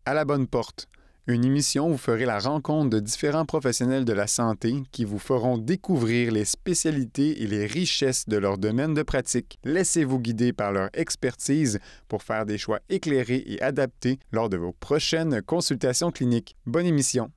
À la bonne porte, une émission où vous ferez la rencontre de différents professionnels de la santé qui vous feront découvrir les spécialités et les richesses de leur domaine de pratique. Laissez-vous guider par leur expertise pour faire des choix éclairés et adaptés lors de vos prochaines consultations cliniques. Bonne émission!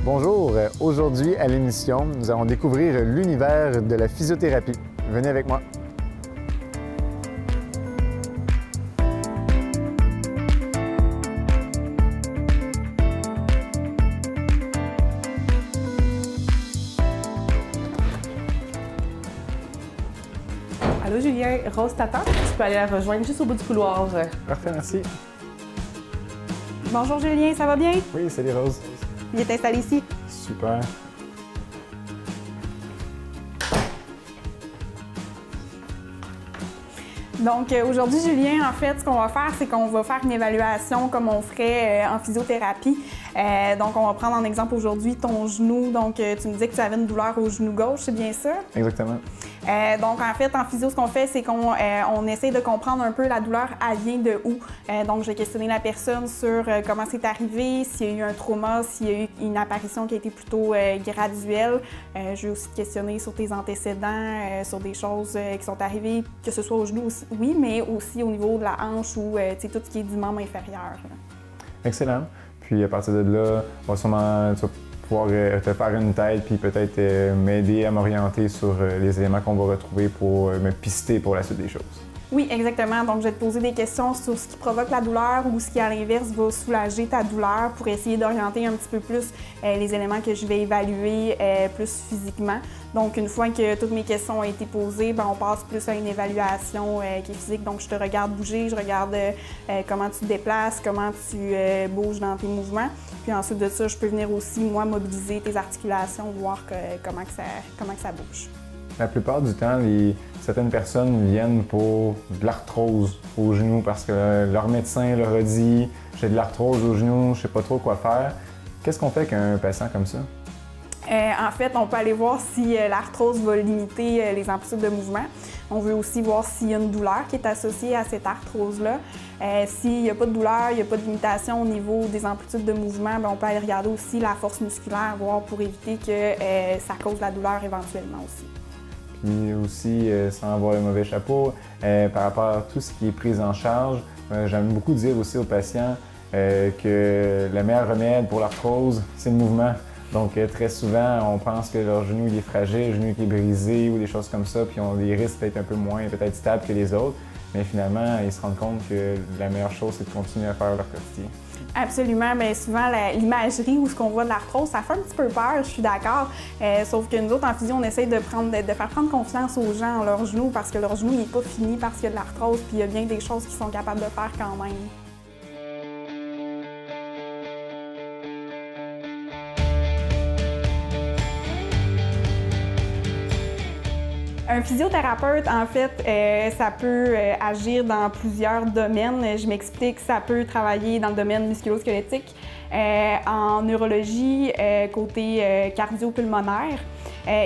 Bonjour, aujourd'hui à l'émission, nous allons découvrir l'univers de la physiothérapie. Venez avec moi. Allô Julien, Rose t'attend. Tu peux aller la rejoindre juste au bout du couloir. Parfait, merci. Bonjour Julien, ça va bien? Oui, salut Rose. Il est installé ici. Super. Donc aujourd'hui Julien, en fait, ce qu'on va faire, c'est qu'on va faire une évaluation comme on ferait en physiothérapie. Donc on va prendre en exemple aujourd'hui ton genou. Donc tu me disais que tu avais une douleur au genou gauche, c'est bien ça? Exactement. Donc en fait, en physio, ce qu'on fait, c'est qu'on essaie de comprendre un peu la douleur, elle vient de où. Donc je vais questionner la personne sur comment c'est arrivé, s'il y a eu un trauma, s'il y a eu une apparition qui a été plutôt graduelle. Je vais aussi te questionner sur tes antécédents, sur des choses qui sont arrivées, que ce soit au genou aussi, oui, mais aussi au niveau de la hanche ou tout ce qui est du membre inférieur. Excellent. Puis à partir de là, on va sûrement pouvoir te faire une tête puis peut-être m'aider à m'orienter sur les éléments qu'on va retrouver pour me pister pour la suite des choses. Oui, exactement. Donc, je vais te poser des questions sur ce qui provoque la douleur ou ce qui, à l'inverse, va soulager ta douleur pour essayer d'orienter un petit peu plus les éléments que je vais évaluer plus physiquement. Donc, une fois que toutes mes questions ont été posées, on passe plus à une évaluation qui est physique. Donc, je te regarde bouger, je regarde comment tu te déplaces, comment tu bouges dans tes mouvements. Puis ensuite de ça, je peux venir aussi, moi, mobiliser tes articulations, voir comment que ça bouge. La plupart du temps, certaines personnes viennent pour de l'arthrose au genou parce que leur médecin leur a dit « j'ai de l'arthrose au genou, je ne sais pas trop quoi faire ». Qu'est-ce qu'on fait avec un patient comme ça? En fait, on peut aller voir si l'arthrose va limiter les amplitudes de mouvement. On veut aussi voir s'il y a une douleur qui est associée à cette arthrose-là. S'il n'y a pas de douleur, il n'y a pas de limitation au niveau des amplitudes de mouvement, on peut aller regarder aussi la force musculaire, voir pour éviter que ça cause la douleur éventuellement aussi. Puis aussi, sans avoir le mauvais chapeau, par rapport à tout ce qui est prise en charge, j'aime beaucoup dire aussi aux patients que le meilleur remède pour l'arthrose, c'est le mouvement. Donc très souvent, on pense que leur genou il est fragile, le genou qui est brisé ou des choses comme ça, puis on les risque d'être un peu moins peut-être stables que les autres. Mais finalement, ils se rendent compte que la meilleure chose, c'est de continuer à faire leur quotidien. Absolument, mais souvent l'imagerie ou ce qu'on voit de l'arthrose, ça fait un petit peu peur, je suis d'accord. Sauf que nous autres, en physio, on essaie de faire prendre confiance aux gens en leur genou parce que leur genou n'est pas fini parce qu'il y a de l'arthrose, puis il y a bien des choses qu'ils sont capables de faire quand même. Un physiothérapeute, en fait, ça peut agir dans plusieurs domaines. Je m'explique, ça peut travailler dans le domaine musculo-squelettique, en neurologie, côté cardio-pulmonaire.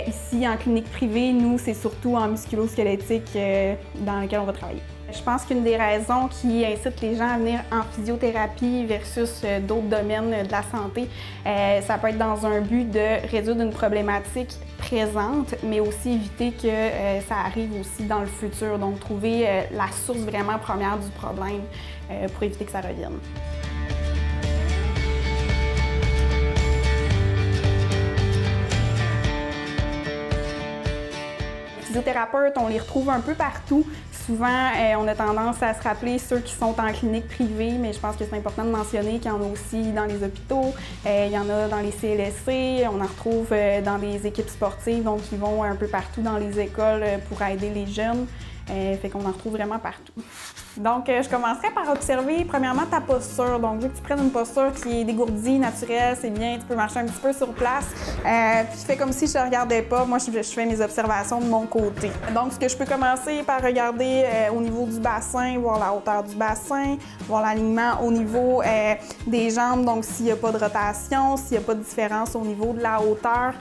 Ici, en clinique privée, nous, c'est surtout en musculo-squelettique dans lequel on va travailler. Je pense qu'une des raisons qui incite les gens à venir en physiothérapie versus d'autres domaines de la santé, ça peut être dans un but de résoudre une problématique présente, mais aussi éviter que ça arrive aussi dans le futur. Donc, trouver la source vraiment première du problème pour éviter que ça revienne. Les physiothérapeutes, on les retrouve un peu partout. Souvent, on a tendance à se rappeler ceux qui sont en clinique privée, mais je pense que c'est important de mentionner qu'il y en a aussi dans les hôpitaux, il y en a dans les CLSC, on en retrouve dans les équipes sportives, donc ils vont un peu partout dans les écoles pour aider les jeunes. Fait qu'on en retrouve vraiment partout. Donc, je commencerai par observer premièrement ta posture. Donc, je veux que tu prennes une posture qui est dégourdie, naturelle, c'est bien, tu peux marcher un petit peu sur place. Puis, tu fais comme si je te regardais pas. Moi, je fais mes observations de mon côté. Donc, ce que je peux commencer par regarder au niveau du bassin, voir la hauteur du bassin, voir l'alignement au niveau des jambes. Donc, s'il n'y a pas de rotation, s'il n'y a pas de différence au niveau de la hauteur.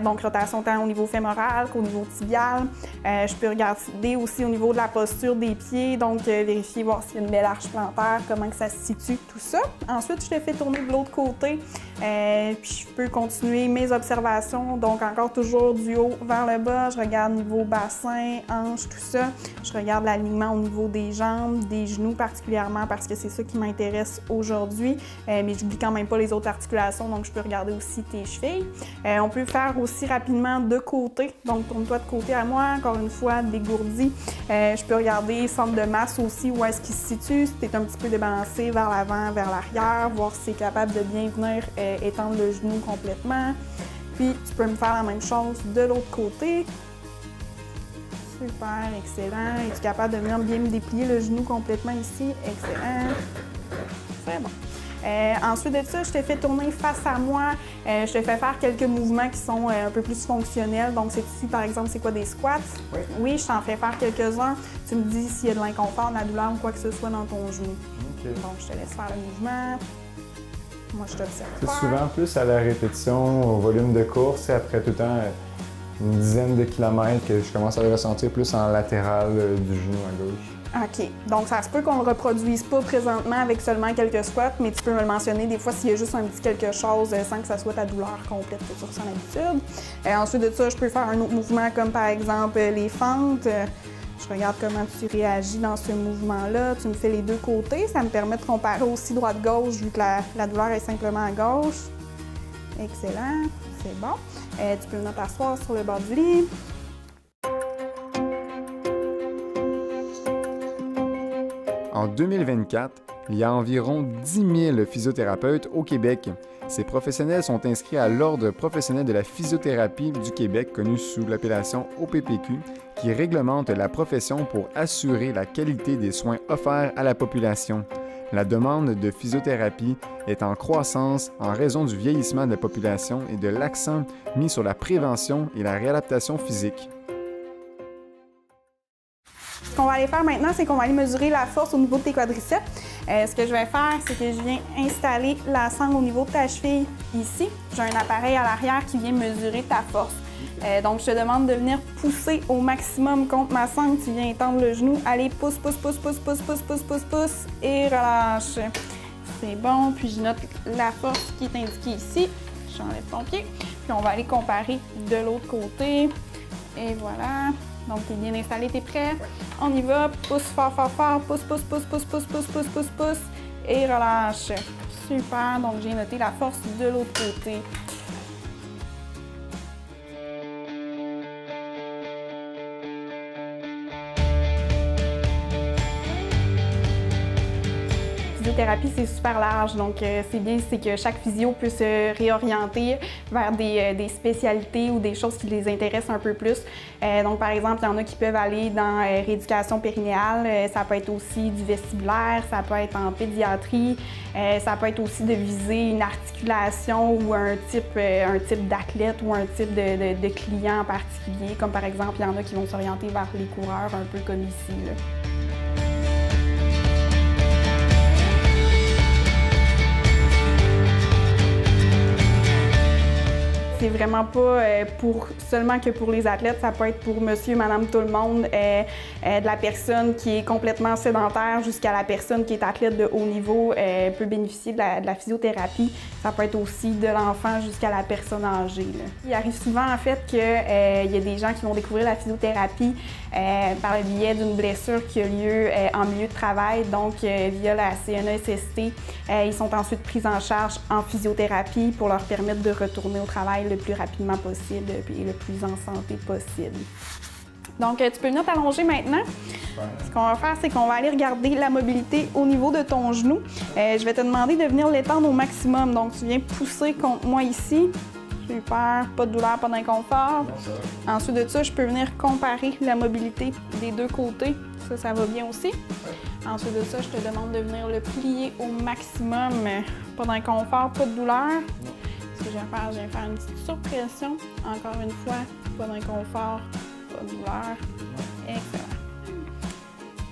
Donc, rotation tant au niveau fémoral qu'au niveau tibial. Je peux regarder aussi au niveau de la posture des pieds. Donc, vérifier, voir s'il y a une belle arche plantaire, comment que ça se situe, tout ça. Ensuite, je te fais tourner de l'autre côté, puis je peux continuer mes observations. Donc, encore toujours du haut vers le bas, je regarde niveau bassin, hanche, tout ça. Je regarde l'alignement au niveau des jambes, des genoux particulièrement, parce que c'est ça qui m'intéresse aujourd'hui. Mais je n'oublie quand même pas les autres articulations, donc je peux regarder aussi tes chevilles. On peut faire aussi rapidement de côté. Donc, tourne-toi de côté à moi, encore une fois, dégourdi. Je peux regarder centre de masse aussi, où est-ce qu'il se situe, si tu es un petit peu débalancé vers l'avant, vers l'arrière, voir si tu es capable de bien venir étendre le genou complètement. Puis, tu peux me faire la même chose de l'autre côté. Super, excellent. Es-tu capable de venir bien me déplier le genou complètement ici? Excellent. C'est bon. Ensuite de ça, je te fais tourner face à moi. Je te fais faire quelques mouvements qui sont un peu plus fonctionnels. Donc, sais-tu, par exemple, c'est quoi des squats? Oui. Oui, je t'en fais faire quelques-uns. Tu me dis s'il y a de l'inconfort, de la douleur ou quoi que ce soit dans ton genou. Okay. Donc, je te laisse faire le mouvement. Moi, je t'observe. C'est souvent plus à la répétition, au volume de course, et après tout le temps, une dizaine de kilomètres que je commence à le ressentir plus en latéral du genou à gauche. OK. Donc, ça se peut qu'on ne le reproduise pas présentement avec seulement quelques squats, mais tu peux me le mentionner des fois s'il y a juste un petit quelque chose sans que ça soit ta douleur complète que tu ressens d'habitude. Ensuite de ça, je peux faire un autre mouvement comme par exemple les fentes. Je regarde comment tu réagis dans ce mouvement-là. Tu me fais les deux côtés. Ça me permet de comparer aussi droite-gauche vu que la douleur est simplement à gauche. Excellent. C'est bon. Tu peux venir t'asseoir sur le bord du lit. En 2024, il y a environ 10 000 physiothérapeutes au Québec. Ces professionnels sont inscrits à l'Ordre professionnel de la physiothérapie du Québec, connu sous l'appellation OPPQ, qui réglemente la profession pour assurer la qualité des soins offerts à la population. La demande de physiothérapie est en croissance en raison du vieillissement de la population et de l'accent mis sur la prévention et la réadaptation physique. Ce qu'on va aller faire maintenant, c'est qu'on va aller mesurer la force au niveau de tes quadriceps. Ce que je vais faire, c'est que je viens installer la sangle au niveau de ta cheville ici. J'ai un appareil à l'arrière qui vient mesurer ta force. Donc, je te demande de venir pousser au maximum contre ma sangle. Tu viens étendre le genou. Allez, pousse, pousse, pousse, pousse, pousse, pousse, pousse, pousse, pousse et relâche. C'est bon. Puis, je note la force qui est indiquée ici. J'enlève ton pied. Puis, on va aller comparer de l'autre côté. Et voilà. Donc, tu es bien installé, tu es prêt? On y va. Pousse fort, fort, fort. Pousse, pousse, pousse, pousse, pousse, pousse, pousse, pousse, pousse. Et relâche. Super. Donc, j'ai noté la force de l'autre côté. Physiothérapie, c'est super large, donc c'est bien, c'est que chaque physio peut se réorienter vers des spécialités ou des choses qui les intéressent un peu plus. Donc, par exemple, il y en a qui peuvent aller dans rééducation périnéale, ça peut être aussi du vestibulaire, ça peut être en pédiatrie, ça peut être aussi de viser une articulation ou un type d'athlète ou un type de client en particulier, comme par exemple, il y en a qui vont s'orienter vers les coureurs, un peu comme ici, là. C'est vraiment pas seulement que pour les athlètes, ça peut être pour monsieur, madame, tout le monde, de la personne qui est complètement sédentaire jusqu'à la personne qui est athlète de haut niveau peut bénéficier de la physiothérapie. Ça peut être aussi de l'enfant jusqu'à la personne âgée, là. Il arrive souvent en fait qu'il y a des gens qui vont découvrir la physiothérapie par le biais d'une blessure qui a lieu en milieu de travail, donc via la CNESST. Ils sont ensuite pris en charge en physiothérapie pour leur permettre de retourner au travail le plus rapidement possible et le plus en santé possible. Donc, tu peux venir t'allonger maintenant. Ce qu'on va faire, c'est qu'on va aller regarder la mobilité au niveau de ton genou. Je vais te demander de venir l'étendre au maximum. Donc, tu viens pousser contre moi ici. Super, pas de douleur, pas d'inconfort. Ensuite de ça, je peux venir comparer la mobilité des deux côtés. Ça va bien aussi. Ensuite de ça, je te demande de venir le plier au maximum. Pas d'inconfort, pas de douleur. Ce que je vais faire une petite surpression. Encore une fois, pas d'inconfort, pas de douleur. Excellent.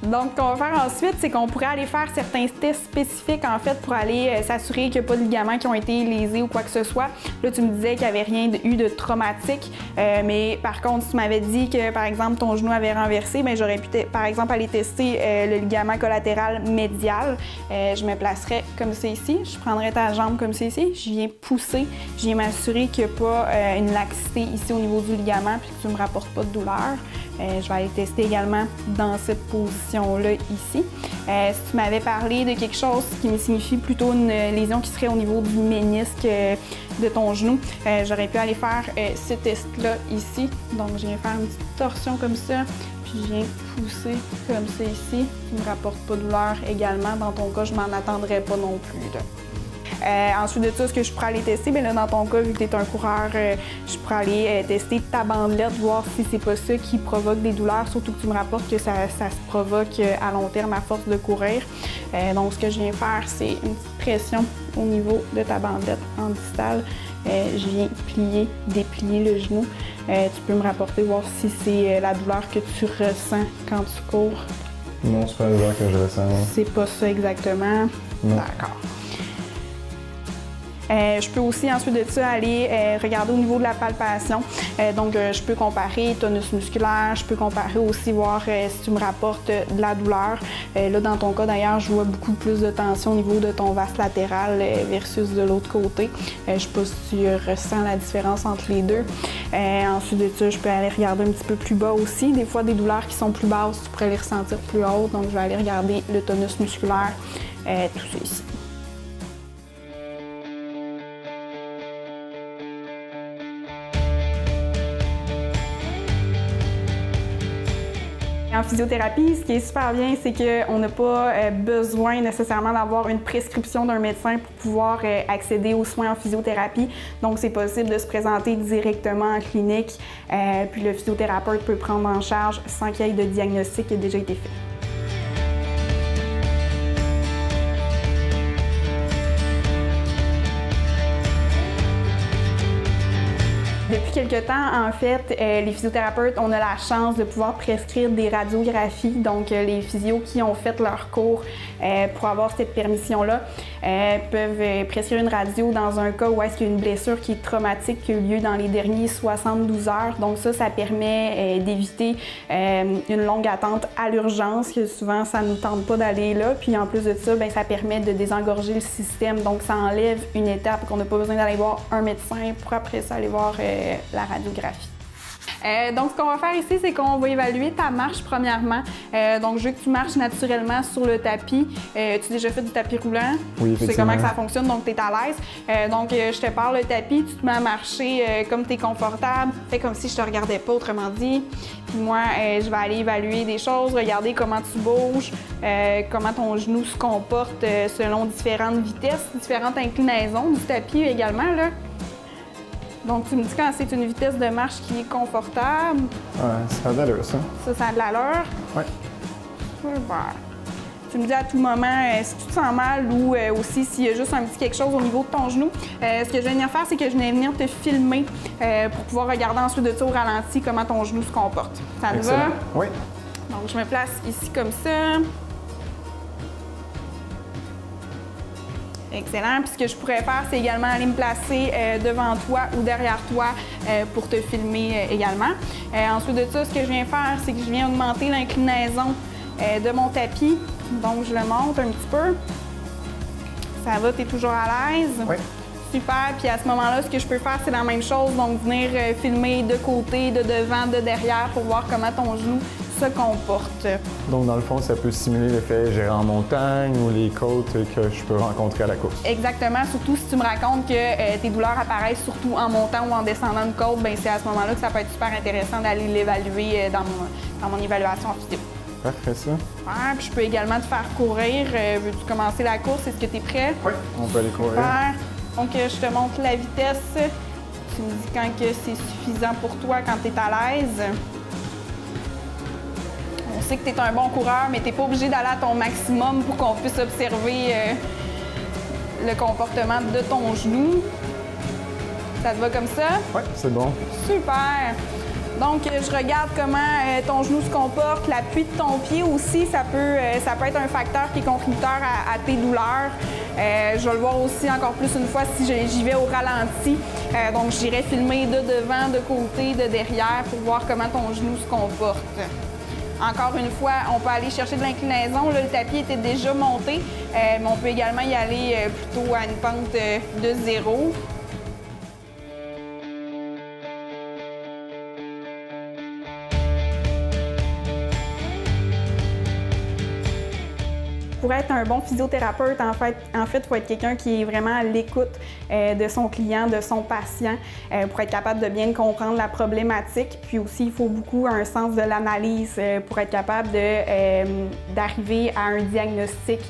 Donc, ce qu'on va faire ensuite, c'est qu'on pourrait aller faire certains tests spécifiques, en fait, pour aller s'assurer qu'il n'y a pas de ligaments qui ont été lésés ou quoi que ce soit. Là, tu me disais qu'il n'y avait rien eu de traumatique, mais par contre, si tu m'avais dit que, par exemple, ton genou avait renversé, bien, j'aurais pu, par exemple, aller tester le ligament collatéral médial. Je me placerais comme c'est ici, je prendrais ta jambe comme c'est ici, je viens pousser, je viens m'assurer qu'il n'y a pas une laxité ici au niveau du ligament puis que tu ne me rapportes pas de douleur. Je vais aller tester également dans cette position-là ici. Si tu m'avais parlé de quelque chose qui me signifie plutôt une lésion qui serait au niveau du ménisque de ton genou, j'aurais pu aller faire ce test-là ici. Donc, je viens faire une petite torsion comme ça, puis je viens pousser comme ça ici, qui ne me rapporte pas de douleur également. Dans ton cas, je m'en attendrais pas non plus, là. Ensuite de ça, ce que je pourrais aller tester, bien là, dans ton cas, vu que tu es un coureur, je pourrais aller tester ta bandelette, voir si c'est pas ça qui provoque des douleurs, surtout que tu me rapportes que ça se provoque à long terme à force de courir. Donc, ce que je viens faire, c'est une petite pression au niveau de ta bandelette en distale. Je viens plier, déplier le genou. Tu peux me rapporter, voir si c'est la douleur que tu ressens quand tu cours. Non, c'est pas la douleur que je ressens. C'est pas ça exactement? Non. D'accord. Je peux aussi ensuite de ça aller regarder au niveau de la palpation. Donc, je peux comparer tonus musculaire, je peux comparer aussi voir si tu me rapportes de la douleur. Là, dans ton cas, d'ailleurs, je vois beaucoup plus de tension au niveau de ton vaste latéral versus de l'autre côté. Je ne sais pas si tu ressens la différence entre les deux. Ensuite de ça, je peux aller regarder un petit peu plus bas aussi. Des fois, des douleurs qui sont plus basses, tu pourrais les ressentir plus hautes. Donc, je vais aller regarder le tonus musculaire, tout ça ici. En physiothérapie, ce qui est super bien, c'est qu'on n'a pas besoin nécessairement d'avoir une prescription d'un médecin pour pouvoir accéder aux soins en physiothérapie. Donc, c'est possible de se présenter directement en clinique, puis le physiothérapeute peut prendre en charge sans qu'il y ait de diagnostic qui a déjà été fait. Depuis quelque temps, en fait, les physiothérapeutes, on a la chance de pouvoir prescrire des radiographies. Donc, les physios qui ont fait leur cours pour avoir cette permission-là peuvent prescrire une radio dans un cas où est-ce qu'il y a une blessure qui est traumatique qui a eu lieu dans les derniers 72 heures. Donc, ça permet d'éviter une longue attente à l'urgence, que souvent, ça ne nous tente pas d'aller là. Puis, en plus de ça, bien, ça permet de désengorger le système. Donc, ça enlève une étape qu'on n'a pas besoin d'aller voir un médecin pour après ça aller voir la radiographie. Donc, ce qu'on va faire ici, c'est qu'on va évaluer ta marche premièrement. Donc, je veux que tu marches naturellement sur le tapis. Tu as déjà fait du tapis roulant? Oui, tu sais comment que ça fonctionne, donc tu es à l'aise. Donc, je te pars le tapis, tu te mets à marcher comme tu es confortable. Fais comme si je te regardais pas, autrement dit. Puis moi, je vais aller évaluer des choses, regarder comment tu bouges, comment ton genou se comporte selon différentes vitesses, différentes inclinaisons du tapis également, là. Donc, tu me dis quand c'est une vitesse de marche qui est confortable. Ouais, ça a de l'allure, ça. Ça a de l'allure? Oui. Super. Tu me dis à tout moment si tu te sens mal ou aussi s'il y a juste un petit quelque chose au niveau de ton genou. Ce que je vais venir faire, c'est que je vais venir te filmer pour pouvoir regarder ensuite de ça au ralenti comment ton genou se comporte. Ça te va? Oui. Donc, je me place ici comme ça. Excellent. Puis ce que je pourrais faire, c'est également aller me placer devant toi ou derrière toi pour te filmer également. Ensuite de ça, ce que je viens faire, c'est que je viens augmenter l'inclinaison de mon tapis. Donc, je le monte un petit peu. Ça va, tu es toujours à l'aise? Oui. Super. Puis à ce moment-là, ce que je peux faire, c'est la même chose. Donc, venir filmer de côté, de devant, de derrière pour voir comment ton genou se comporte. Donc, dans le fond, ça peut simuler l'effet gérer en montagne ou les côtes que je peux rencontrer à la course. Exactement. Surtout si tu me racontes que tes douleurs apparaissent surtout en montant ou en descendant une côte, bien, c'est à ce moment-là que ça peut être super intéressant d'aller l'évaluer dans mon évaluation en physio. Parfait, ça. Super. Puis je peux également te faire courir. Veux-tu commencer la course? Est-ce que tu es prêt? Oui, on peut aller courir. Super. Donc, je te montre la vitesse. Tu me dis quand que c'est suffisant pour toi, quand tu es à l'aise. On sais que tu es un bon coureur, mais tu n'es pas obligé d'aller à ton maximum pour qu'on puisse observer le comportement de ton genou. Ça te va comme ça? Oui, c'est bon. Super! Donc, je regarde comment ton genou se comporte, l'appui de ton pied aussi, ça peut être un facteur qui est contributeur à tes douleurs. Je vais le voir aussi encore plus une fois si j'y vais au ralenti. Donc, j'irai filmer de devant, de côté, de derrière pour voir comment ton genou se comporte. Encore une fois, on peut aller chercher de l'inclinaison. Là, le tapis était déjà monté, mais on peut également y aller plutôt à une pente de 0. Pour être un bon physiothérapeute, en fait, il faut être quelqu'un qui est vraiment à l'écoute de son client, de son patient, pour être capable de bien comprendre la problématique. Puis aussi, il faut beaucoup un sens de l'analyse pour être capable d'arriver à un diagnostic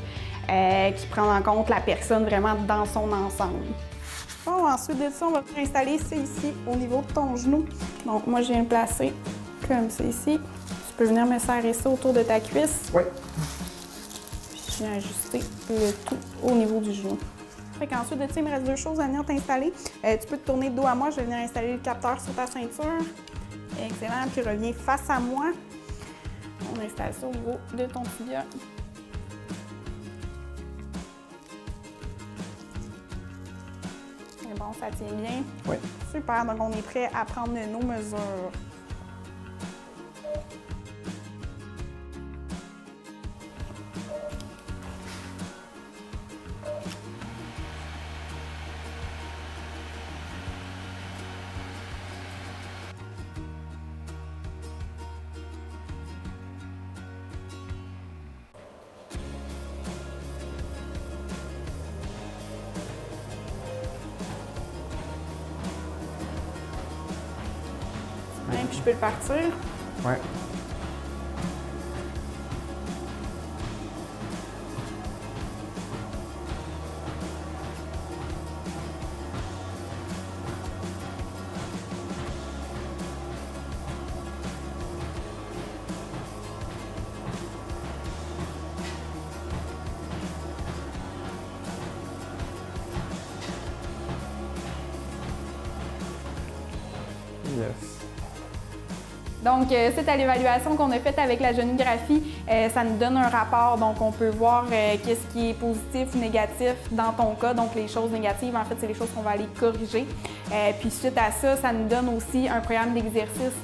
qui prend en compte la personne vraiment dans son ensemble. Bon, ensuite de ça, on va installer ça ici au niveau de ton genou. Donc moi, je viens le placer comme ça ici. Tu peux venir me serrer ça autour de ta cuisse. Oui. Je viens ajuster le tout au niveau du genou. Fait qu'ensuite de ça, il me reste 2 choses à venir t'installer. Tu peux te tourner de dos à moi, je vais venir installer le capteur sur ta ceinture. Excellent, puis reviens face à moi. On installe ça au niveau de ton tibia. C'est bon, ça tient bien. Oui. Super, donc on est prêt à prendre nos mesures. Puis je peux le partir. Oui. Yes. Donc, c'est à l'évaluation qu'on a faite avec la génographie, ça nous donne un rapport. Donc, on peut voir qu'est-ce qui est positif ou négatif dans ton cas. Donc, les choses négatives, en fait, c'est les choses qu'on va aller corriger. Puis, suite à ça, ça nous donne aussi un programme d'exercice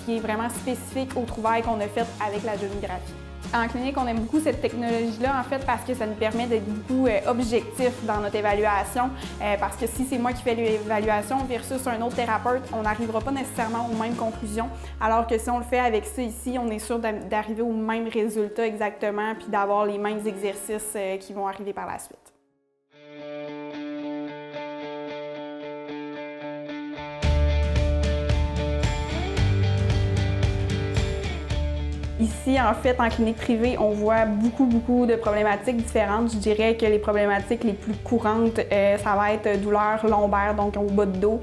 qui est vraiment spécifique aux trouvailles qu'on a faites avec la génographie. En clinique, on aime beaucoup cette technologie-là, en fait, parce que ça nous permet d'être beaucoup objectif dans notre évaluation. Parce que si c'est moi qui fais l'évaluation versus un autre thérapeute, on n'arrivera pas nécessairement aux mêmes conclusions. Alors que si on le fait avec ça ici, on est sûr d'arriver aux mêmes résultats exactement, puis d'avoir les mêmes exercices qui vont arriver par la suite. Ici, en fait, en clinique privée, on voit beaucoup de problématiques différentes. Je dirais que les problématiques les plus courantes, ça va être douleurs lombaires, donc au bas de dos,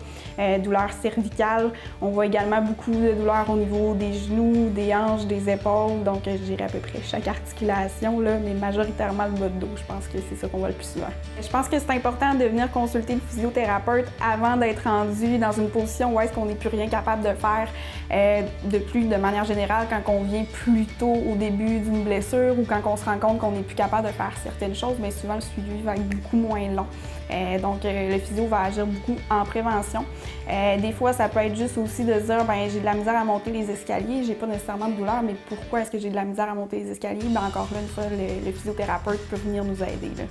douleurs cervicales. On voit également beaucoup de douleurs au niveau des genoux, des hanches, des épaules, donc je dirais à peu près chaque articulation, là, mais majoritairement le bas de dos. Je pense que c'est ça qu'on voit le plus souvent. Je pense que c'est important de venir consulter le physiothérapeute avant d'être rendu dans une position où est-ce qu'on n'est plus rien capable de faire. De manière générale, quand on vient plus tôt au début d'une blessure ou quand on se rend compte qu'on n'est plus capable de faire certaines choses, mais souvent le suivi va être beaucoup moins long. Donc, le physio va agir beaucoup en prévention. Des fois, ça peut être juste aussi de dire, ben j'ai de la misère à monter les escaliers, j'ai pas nécessairement de douleur, mais pourquoi est-ce que j'ai de la misère à monter les escaliers? Ben encore là, une fois, le physiothérapeute peut venir nous aider, là.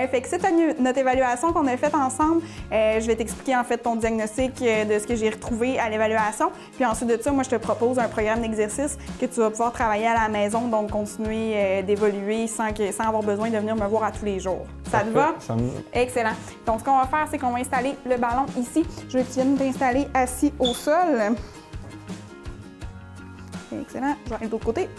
Fait que c'est notre évaluation qu'on a faite ensemble. Je vais t'expliquer en fait ton diagnostic de ce que j'ai retrouvé à l'évaluation. Puis ensuite de ça, moi je te propose un programme d'exercice que tu vas pouvoir travailler à la maison, donc continuer d'évoluer sans avoir besoin de venir me voir à tous les jours. Ça te va? Ça me va. Excellent. Donc ce qu'on va faire, c'est qu'on va installer le ballon ici. Je veux que tu viennes t'installer assis au sol. Excellent. Je vais aller de l'autre côté.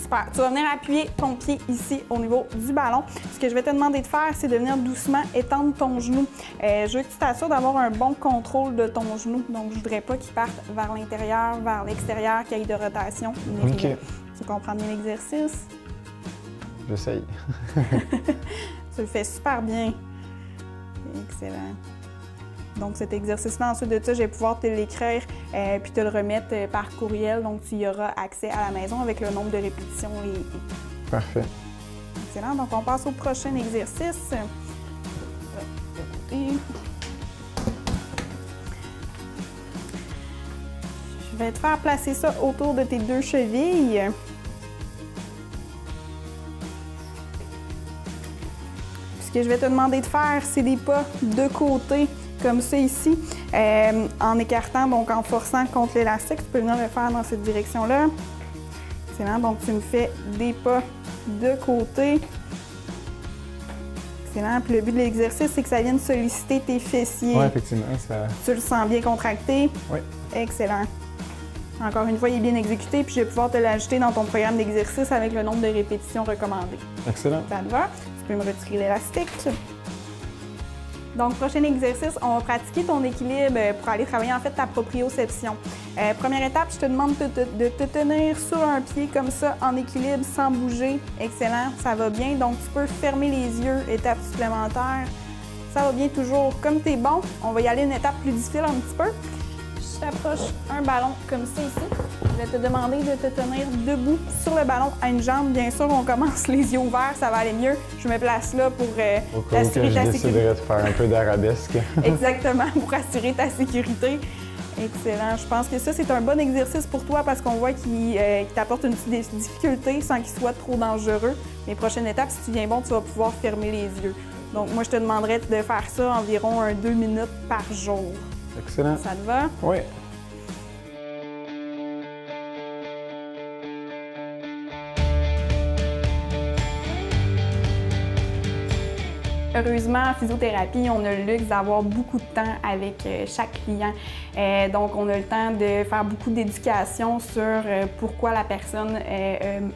Super. Tu vas venir appuyer ton pied ici au niveau du ballon. Ce que je vais te demander de faire, c'est de venir doucement étendre ton genou. Je veux que tu t'assures d'avoir un bon contrôle de ton genou. Donc, je ne voudrais pas qu'il parte vers l'intérieur, vers l'extérieur, qu'il y ait de rotation. OK. Tu comprends bien l'exercice? J'essaye. Tu le fais super bien. Excellent. Donc, cet exercice-là, ensuite de ça, je vais pouvoir te l'écrire puis te le remettre par courriel. Donc, tu y auras accès à la maison avec le nombre de répétitions. Parfait. Excellent. Donc, on passe au prochain exercice. Je vais te faire placer ça autour de tes deux chevilles. Ce que je vais te demander de faire, c'est des pas de côté, comme ça ici, en écartant, donc en forçant contre l'élastique. Tu peux venir le faire dans cette direction-là. Excellent. Donc, tu me fais des pas de côté. Excellent. Puis le but de l'exercice, c'est que ça vienne solliciter tes fessiers. Oui, effectivement. Ça... Tu le sens bien contracté? Oui. Excellent. Encore une fois, il est bien exécuté, puis je vais pouvoir te l'ajouter dans ton programme d'exercice avec le nombre de répétitions recommandées. Excellent. Ça te va? Tu peux me retirer l'élastique. Donc, prochain exercice, on va pratiquer ton équilibre pour aller travailler en fait ta proprioception. Première étape, je te demande de te tenir sur un pied comme ça, en équilibre, sans bouger. Excellent, ça va bien. Donc, tu peux fermer les yeux, étape supplémentaire. Ça va bien toujours. Comme tu es bon, on va y aller une étape plus difficile un petit peu. Je t'approche un ballon comme ça ici. Je vais te demander de te tenir debout sur le ballon à une jambe. Bien sûr, on commence les yeux ouverts, ça va aller mieux. Je me place là pour assurer ta sécurité. Je déciderais de faire un peu d'arabesque. Exactement, pour assurer ta sécurité. Excellent. Je pense que ça, c'est un bon exercice pour toi parce qu'on voit qu'il t'apporte une petite difficulté sans qu'il soit trop dangereux. Les prochaines étapes, si tu viens bon, tu vas pouvoir fermer les yeux. Donc, moi, je te demanderais de faire ça environ 2 minutes par jour. Excellent. Ça te va? Oui. Heureusement, en physiothérapie, on a le luxe d'avoir beaucoup de temps avec chaque client. Donc, on a le temps de faire beaucoup d'éducation sur pourquoi la personne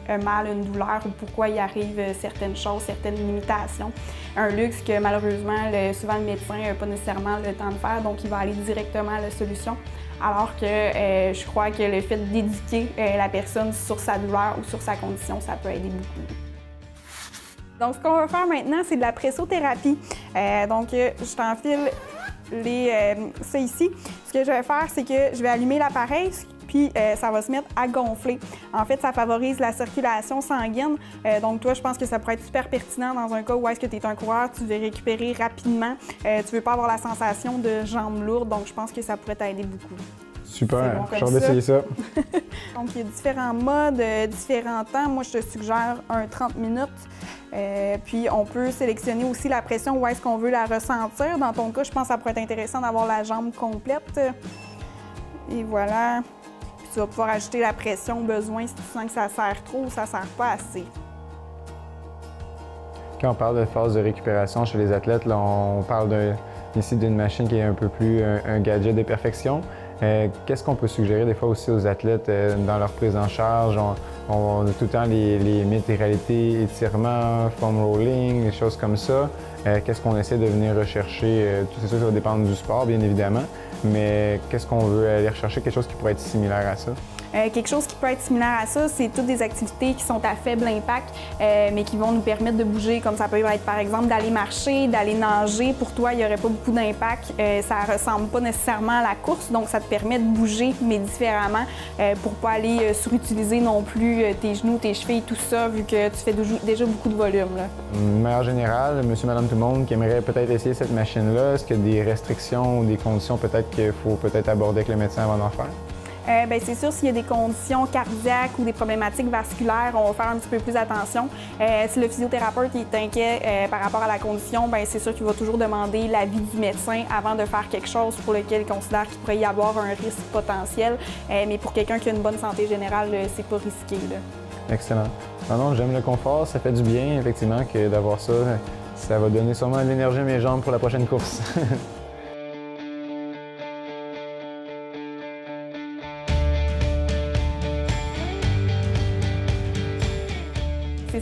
a mal, une douleur ou pourquoi il arrive certaines choses, certaines limitations. Un luxe que malheureusement, souvent le médecin n'a pas nécessairement le temps de faire, donc il va aller directement à la solution. Alors que je crois que le fait d'éduquer la personne sur sa douleur ou sur sa condition, ça peut aider beaucoup. Donc, ce qu'on va faire maintenant, c'est de la pressothérapie. Donc, je t'enfile ça ici. Ce que je vais faire, c'est que je vais allumer l'appareil, puis ça va se mettre à gonfler. En fait, ça favorise la circulation sanguine. Donc, toi, je pense que ça pourrait être super pertinent dans un cas où est-ce que tu es un coureur, tu veux récupérer rapidement. Tu veux pas avoir la sensation de jambes lourdes, donc je pense que ça pourrait t'aider beaucoup. Super, bon j'ai hâte d'essayer ça. Donc, il y a différents modes, différents temps. Moi, je te suggère un 30 minutes. Puis, on peut sélectionner aussi la pression où est-ce qu'on veut la ressentir. Dans ton cas, je pense que ça pourrait être intéressant d'avoir la jambe complète. Et voilà. Puis, tu vas pouvoir ajouter la pression au besoin si tu sens que ça sert trop ou ça sert pas assez. Quand on parle de phase de récupération chez les athlètes, là, on parle ici d'une machine qui est un peu plus un gadget de perfection. Qu'est-ce qu'on peut suggérer des fois aussi aux athlètes dans leur prise en charge? On a tout le temps les mythes et réalités, étirements, foam rolling, des choses comme ça. Qu'est-ce qu'on essaie de venir rechercher? C'est sûr que ça va dépendre du sport, bien évidemment, mais qu'est-ce qu'on veut aller rechercher? Quelque chose qui pourrait être similaire à ça? Quelque chose qui peut être similaire à ça, c'est toutes des activités qui sont à faible impact, mais qui vont nous permettre de bouger, comme ça peut être par exemple d'aller marcher, d'aller nager. Pour toi, il n'y aurait pas beaucoup d'impact. Ça ne ressemble pas nécessairement à la course, donc ça te permet de bouger, mais différemment, pour ne pas aller surutiliser non plus tes genoux, tes chevilles, tout ça, vu que tu fais déjà beaucoup de volume. Là. De manière générale, monsieur, madame, tout le monde qui aimerait peut-être essayer cette machine-là, est-ce qu'il y a des restrictions ou des conditions peut-être qu'il faut peut-être aborder avec le médecin avant d'en faire? Bien, c'est sûr, s'il y a des conditions cardiaques ou des problématiques vasculaires, on va faire un petit peu plus attention. Si le physiothérapeute est inquiet par rapport à la condition, bien, c'est sûr qu'il va toujours demander l'avis du médecin avant de faire quelque chose pour lequel il considère qu'il pourrait y avoir un risque potentiel. Mais pour quelqu'un qui a une bonne santé générale, c'est pas risqué. Là. Excellent. Non, j'aime le confort, ça fait du bien, effectivement, que d'avoir ça. Ça va donner sûrement de l'énergie à mes jambes pour la prochaine course.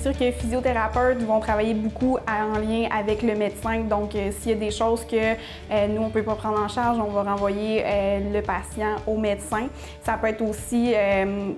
sûr que les physiothérapeutes vont travailler beaucoup en lien avec le médecin. Donc, s'il y a des choses que nous, on ne peut pas prendre en charge, on va renvoyer le patient au médecin. Ça peut être aussi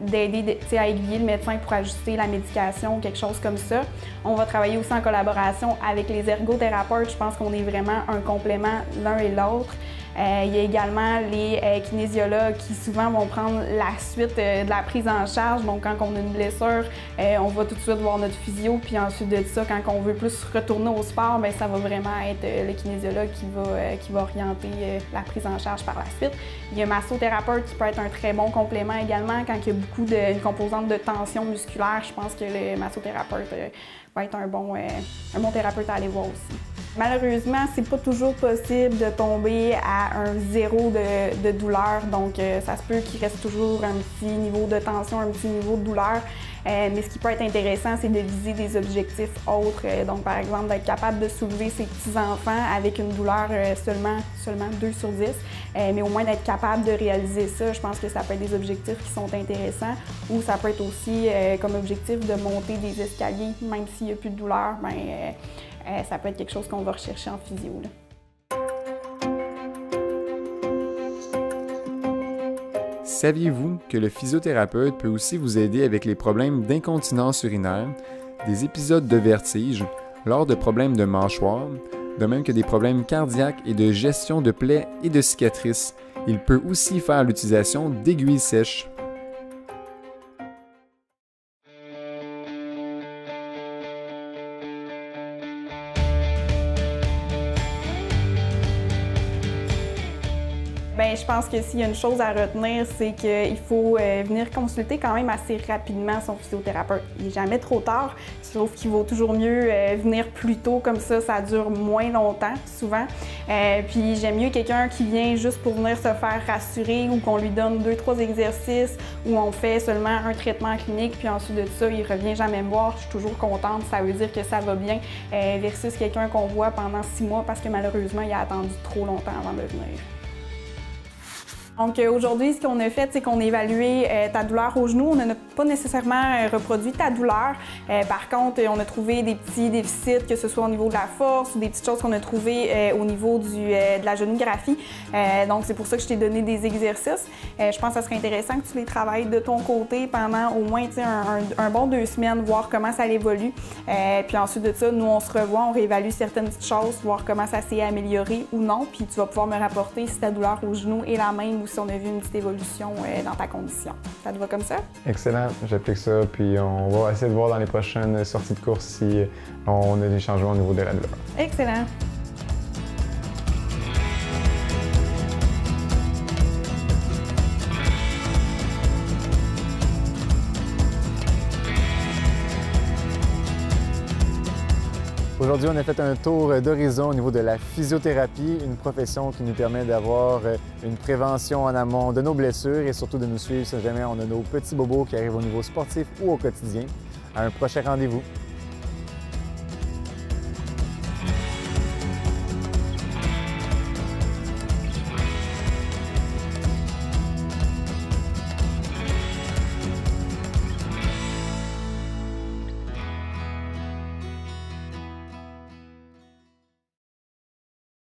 d'aider à aiguiller le médecin pour ajuster la médication, quelque chose comme ça. On va travailler aussi en collaboration avec les ergothérapeutes. Je pense qu'on est vraiment un complément l'un et l'autre. Il y a également les kinésiologues qui souvent vont prendre la suite de la prise en charge. Donc, quand on a une blessure, on va tout de suite voir notre physio. Puis ensuite de ça, quand on veut plus retourner au sport, bien, ça va vraiment être le kinésiologue qui va orienter la prise en charge par la suite. Il y a un massothérapeute qui peut être un très bon complément également quand il y a beaucoup une composante de tension musculaire. Je pense que le massothérapeute va être un bon thérapeute à aller voir aussi. Malheureusement, c'est pas toujours possible de tomber à un zéro de douleur, donc ça se peut qu'il reste toujours un petit niveau de tension, un petit niveau de douleur. Mais ce qui peut être intéressant, c'est de viser des objectifs autres. Donc, par exemple, d'être capable de soulever ses petits-enfants avec une douleur seulement 2 sur 10. Mais au moins d'être capable de réaliser ça, je pense que ça peut être des objectifs qui sont intéressants. Ou ça peut être aussi comme objectif de monter des escaliers, même s'il n'y a plus de douleur, ça peut être quelque chose qu'on va rechercher en physio, là. Saviez-vous que le physiothérapeute peut aussi vous aider avec les problèmes d'incontinence urinaire, des épisodes de vertige, lors de problèmes de mâchoire, de même que des problèmes cardiaques et de gestion de plaies et de cicatrices? Il peut aussi faire l'utilisation d'aiguilles sèches. Bien, je pense que s'il y a une chose à retenir, c'est qu'il faut venir consulter quand même assez rapidement son physiothérapeute. Il n'est jamais trop tard, sauf qu'il vaut toujours mieux venir plus tôt, comme ça dure moins longtemps, souvent. Puis j'aime mieux quelqu'un qui vient juste pour venir se faire rassurer ou qu'on lui donne 2-3 exercices ou on fait seulement un traitement clinique, puis ensuite de ça, il revient jamais me voir. Je suis toujours contente, ça veut dire que ça va bien, versus quelqu'un qu'on voit pendant 6 mois parce que malheureusement, il a attendu trop longtemps avant de venir. Donc aujourd'hui, ce qu'on a fait, c'est qu'on a évalué ta douleur au genou. On n'a pas nécessairement reproduit ta douleur. Par contre, on a trouvé des petits déficits, que ce soit au niveau de la force ou des petites choses qu'on a trouvées au niveau de la génographie. Donc c'est pour ça que je t'ai donné des exercices. Je pense que ça serait intéressant que tu les travailles de ton côté pendant au moins un bon 2 semaines, voir comment ça évolue. Puis ensuite de ça, nous, on se revoit, on réévalue certaines petites choses, voir comment ça s'est amélioré ou non. Puis tu vas pouvoir me rapporter si ta douleur au genou est la même ou si on a vu une petite évolution dans ta condition. Ça te va comme ça? Excellent, j'applique ça, puis on va essayer de voir dans les prochaines sorties de course si on a des changements au niveau de la douleur. Excellent! Aujourd'hui, on a fait un tour d'horizon au niveau de la physiothérapie, une profession qui nous permet d'avoir une prévention en amont de nos blessures et surtout de nous suivre si jamais on a nos petits bobos qui arrivent au niveau sportif ou au quotidien. À un prochain rendez-vous.